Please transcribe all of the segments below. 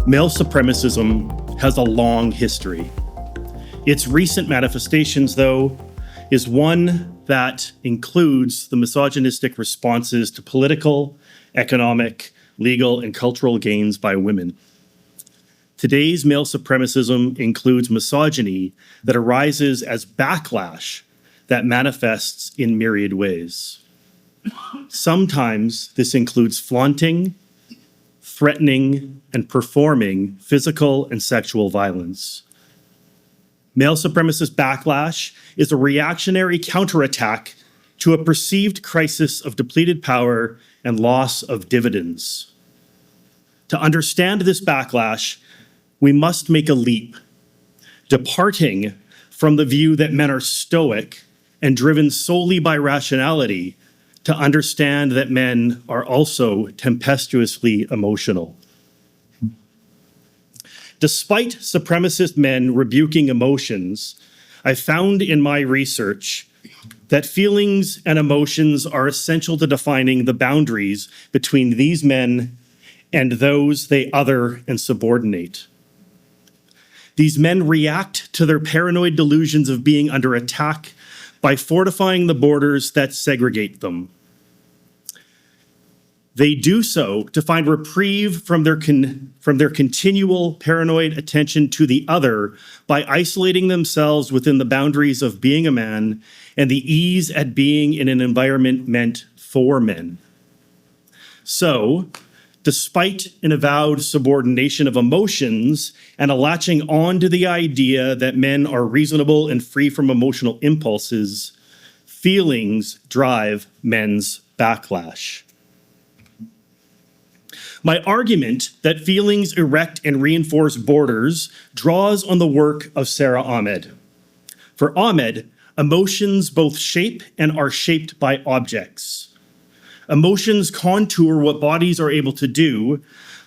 Male supremacism has a long history. Its recent manifestations, though, is one that includes the misogynistic responses to political, economic, legal, and cultural gains by women. Today's male supremacism includes misogyny that arises as backlash that manifests in myriad ways. Sometimes this includes flaunting, threatening, and performing physical and sexual violence. Male supremacist backlash is a reactionary counterattack to a perceived crisis of depleted power and loss of dividends. To understand this backlash, we must make a leap, departing from the view that men are stoic and driven solely by rationality to understand that men are also tempestuously emotional. Despite supremacist men rebuking emotions, I found in my research that feelings and emotions are essential to defining the boundaries between these men and those they other and subordinate. These men react to their paranoid delusions of being under attack by fortifying the borders that segregate them. They do so to find reprieve from their continual paranoid attention to the other by isolating themselves within the boundaries of being a man and the ease at being in an environment meant for men. So, despite an avowed subordination of emotions and a latching on to the idea that men are reasonable and free from emotional impulses, feelings drive men's backlash. My argument that feelings erect and reinforce borders draws on the work of Sara Ahmed. For Ahmed, emotions both shape and are shaped by objects. Emotions contour what bodies are able to do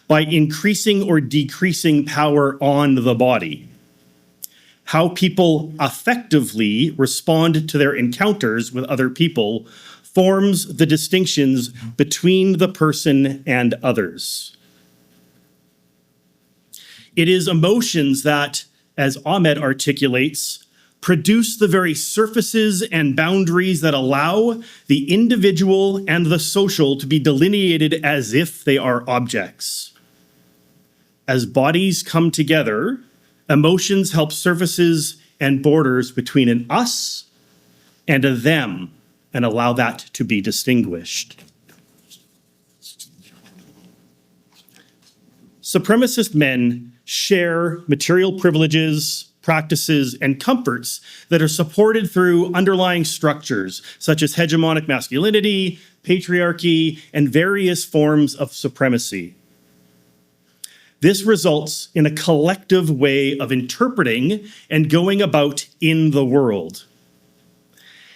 by increasing or decreasing power on the body. How people affectively respond to their encounters with other people forms the distinctions between the person and others. It is emotions that, as Ahmed articulates, produce the very surfaces and boundaries that allow the individual and the social to be delineated as if they are objects. As bodies come together, emotions help surfaces and borders between an us and a them, and allow that to be distinguished. Supremacist men share material privileges, practices, and comforts that are supported through underlying structures such as hegemonic masculinity, patriarchy, and various forms of supremacy. This results in a collective way of interpreting and going about in the world.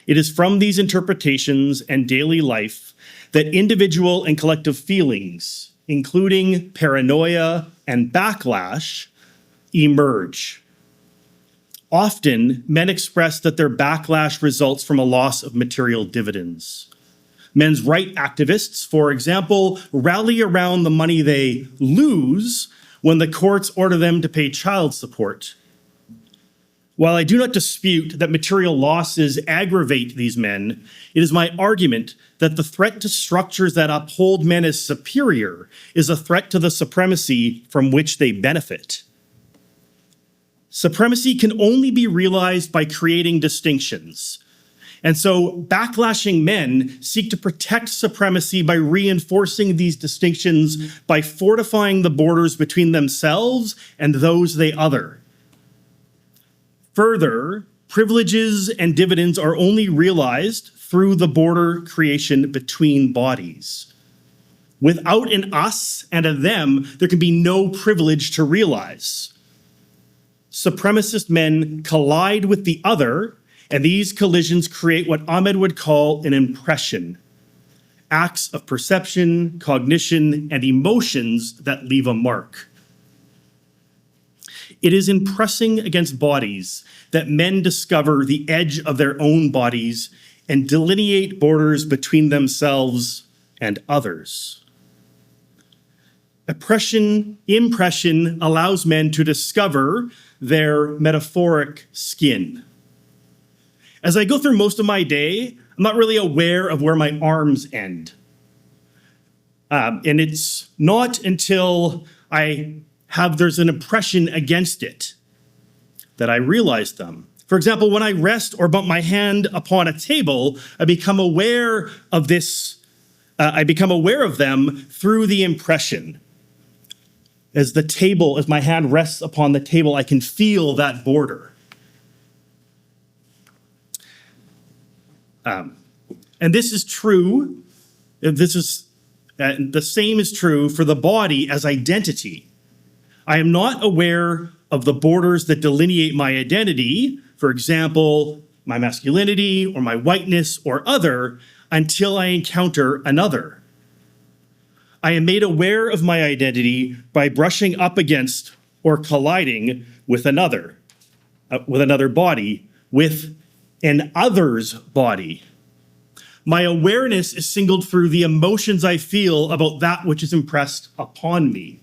It is from these interpretations and daily life that individual and collective feelings, including paranoia and backlash, emerge. Often, men express that their backlash results from a loss of material dividends. Men's right activists, for example, rally around the money they lose when the courts order them to pay child support. While I do not dispute that material losses aggravate these men, it is my argument that the threat to structures that uphold men as superior is a threat to the supremacy from which they benefit. Supremacy can only be realized by creating distinctions. And so backlashing men seek to protect supremacy by reinforcing these distinctions by fortifying the borders between themselves and those they other. Further, privileges and dividends are only realized through the border creation between bodies. Without an us and a them, there can be no privilege to realize. Supremacist men collide with the other, and these collisions create what Ahmed would call an impression, acts of perception, cognition, and emotions that leave a mark. It is in pressing against bodies that men discover the edge of their own bodies and delineate borders between themselves and others. Impression allows men to discover their metaphoric skin. As I go through most of my day, I'm not really aware of where my arms end. And it's not until there's an impression against it that I realize them. For example, when I rest or bump my hand upon a table, I become aware of them through the impression. As my hand rests upon the table, I can feel that border. And this is true. The same is true for the body as identity. I am not aware of the borders that delineate my identity, for example, my masculinity or my whiteness or other, until I encounter another. I am made aware of my identity by brushing up against or colliding with another body, with an other's body. My awareness is signaled through the emotions I feel about that which is impressed upon me.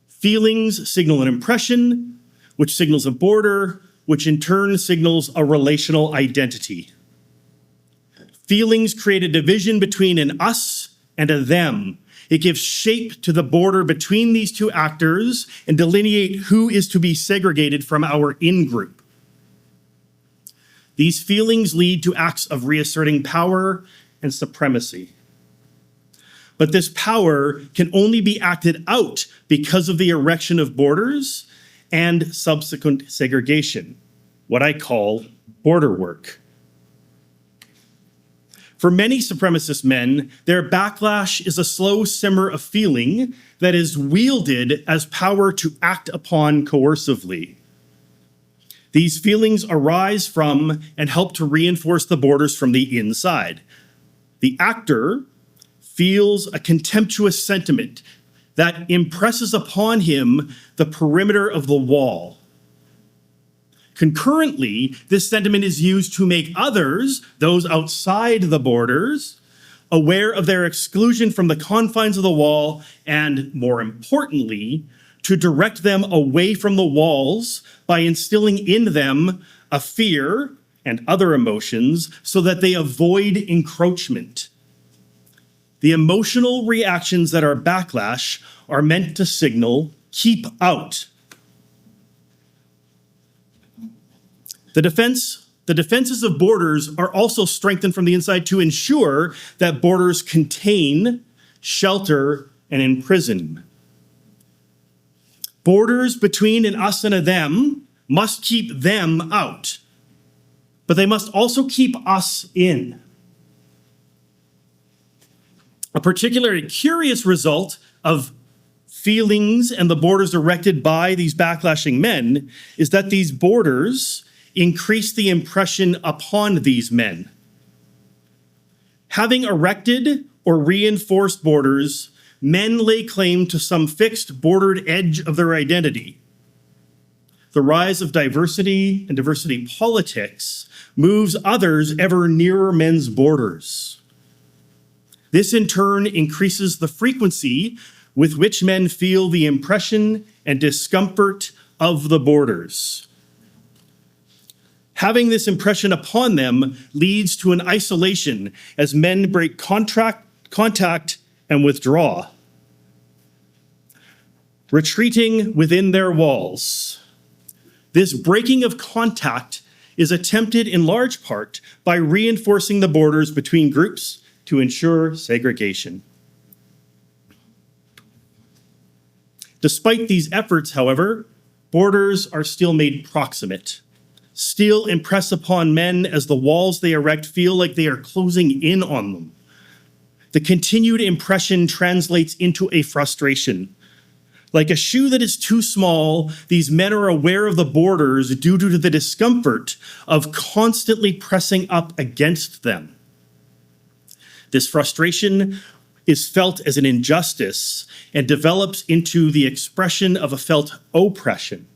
Feelings signal an impression, which signals a border, which in turn signals a relational identity. Feelings create a division between an us and a them. It gives shape to the border between these two actors and delineate who is to be segregated from our in-group. These feelings lead to acts of reasserting power and supremacy. But this power can only be acted out because of the erection of borders and subsequent segregation, what I call border work. For many supremacist men, their backlash is a slow simmer of feeling that is wielded as power to act upon coercively. These feelings arise from and help to reinforce the borders from the inside. The actor feels a contemptuous sentiment that impresses upon him the perimeter of the wall. Concurrently, this sentiment is used to make others, those outside the borders, aware of their exclusion from the confines of the wall, and more importantly, to direct them away from the walls by instilling in them a fear and other emotions so that they avoid encroachment. The emotional reactions that are backlash are meant to signal, keep out. The defenses of borders are also strengthened from the inside to ensure that borders contain, shelter, and imprison. Borders between an us and a them must keep them out, but they must also keep us in. A particularly curious result of feelings and the borders erected by these backlashing men is that these borders increase the impression upon these men. Having erected or reinforced borders, men lay claim to some fixed bordered edge of their identity. The rise of diversity and diversity politics moves others ever nearer men's borders. This in turn increases the frequency with which men feel the impression and discomfort of the borders. Having this impression upon them leads to an isolation as men break contact and withdraw, retreating within their walls. This breaking of contact is attempted in large part by reinforcing the borders between groups to ensure segregation. Despite these efforts, however, borders are still made proximate, still impress upon men as the walls they erect feel like they are closing in on them. The continued impression translates into a frustration. Like a shoe that is too small, these men are aware of the borders due to the discomfort of constantly pressing up against them. This frustration is felt as an injustice and develops into the expression of a felt oppression.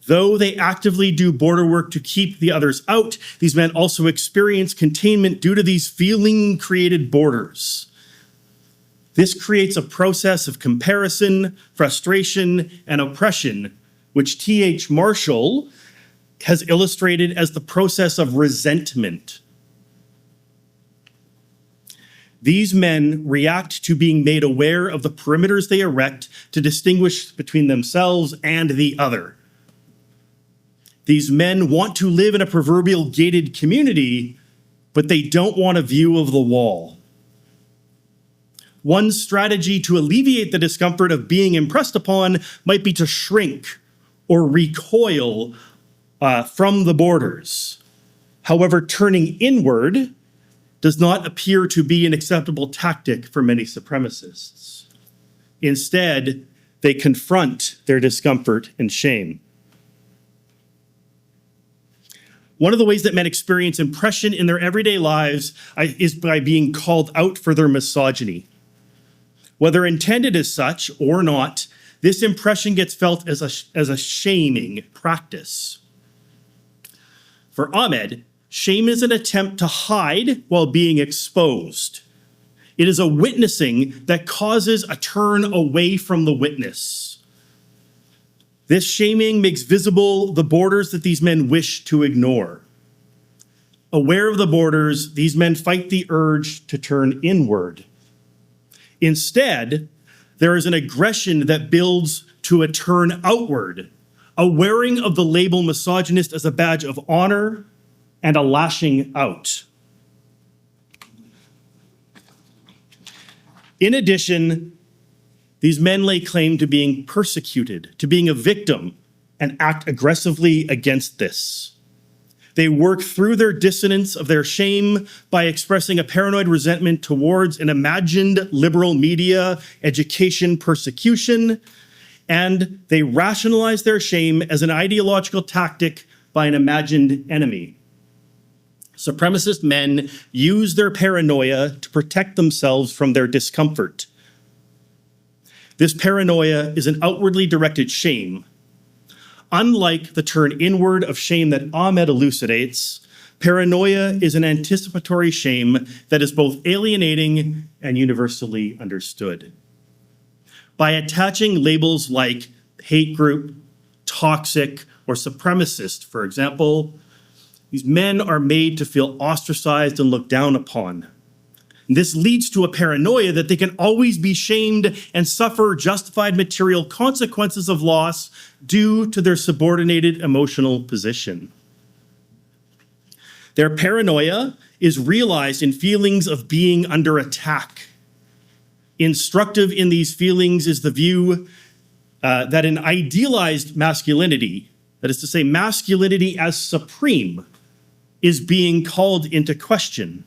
Though they actively do border work to keep the others out, these men also experience containment due to these feeling-created borders. This creates a process of comparison, frustration, and oppression, which T.H. Marshall has illustrated as the process of resentment. These men react to being made aware of the perimeters they erect to distinguish between themselves and the other. These men want to live in a proverbial gated community, but they don't want a view of the wall. One strategy to alleviate the discomfort of being impressed upon might be to shrink or recoil from the borders. However, turning inward does not appear to be an acceptable tactic for many supremacists. Instead, they confront their discomfort and shame. One of the ways that men experience impression in their everyday lives is by being called out for their misogyny. Whether intended as such or not, this impression gets felt as a shaming practice. For Ahmed, shame is an attempt to hide while being exposed. It is a witnessing that causes a turn away from the witness. This shaming makes visible the borders that these men wish to ignore. Aware of the borders, these men fight the urge to turn inward. Instead, there is an aggression that builds to a turn outward, a wearing of the label misogynist as a badge of honor and a lashing out. In addition, these men lay claim to being persecuted, to being a victim, and act aggressively against this. They work through their dissonance of their shame by expressing a paranoid resentment towards an imagined liberal media education persecution, and they rationalize their shame as an ideological tactic by an imagined enemy. Supremacist men use their paranoia to protect themselves from their discomfort. This paranoia is an outwardly directed shame. Unlike the turn inward of shame that Ahmed elucidates, paranoia is an anticipatory shame that is both alienating and universally understood. By attaching labels like hate group, toxic, or supremacist, for example, these men are made to feel ostracized and looked down upon. This leads to a paranoia that they can always be shamed and suffer justified material consequences of loss due to their subordinated emotional position. Their paranoia is realized in feelings of being under attack. Instructive in these feelings is the view that an idealized masculinity, that is to say, masculinity as supreme, is being called into question.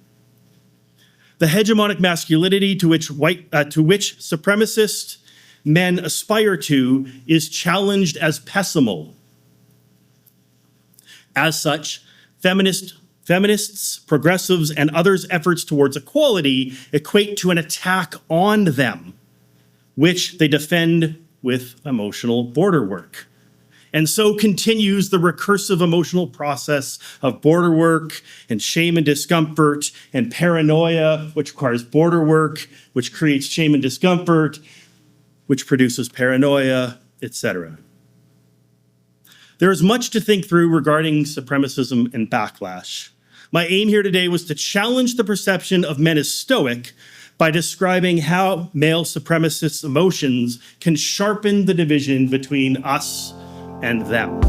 The hegemonic masculinity to which supremacist men aspire to is challenged as pessimal. As such, feminists, progressives, and others' efforts towards equality equate to an attack on them, which they defend with emotional border work. And so continues the recursive emotional process of border work and shame and discomfort and paranoia, which requires border work, which creates shame and discomfort, which produces paranoia, etc. There is much to think through regarding supremacism and backlash. My aim here today was to challenge the perception of men as stoic by describing how male supremacist emotions can sharpen the division between us and them.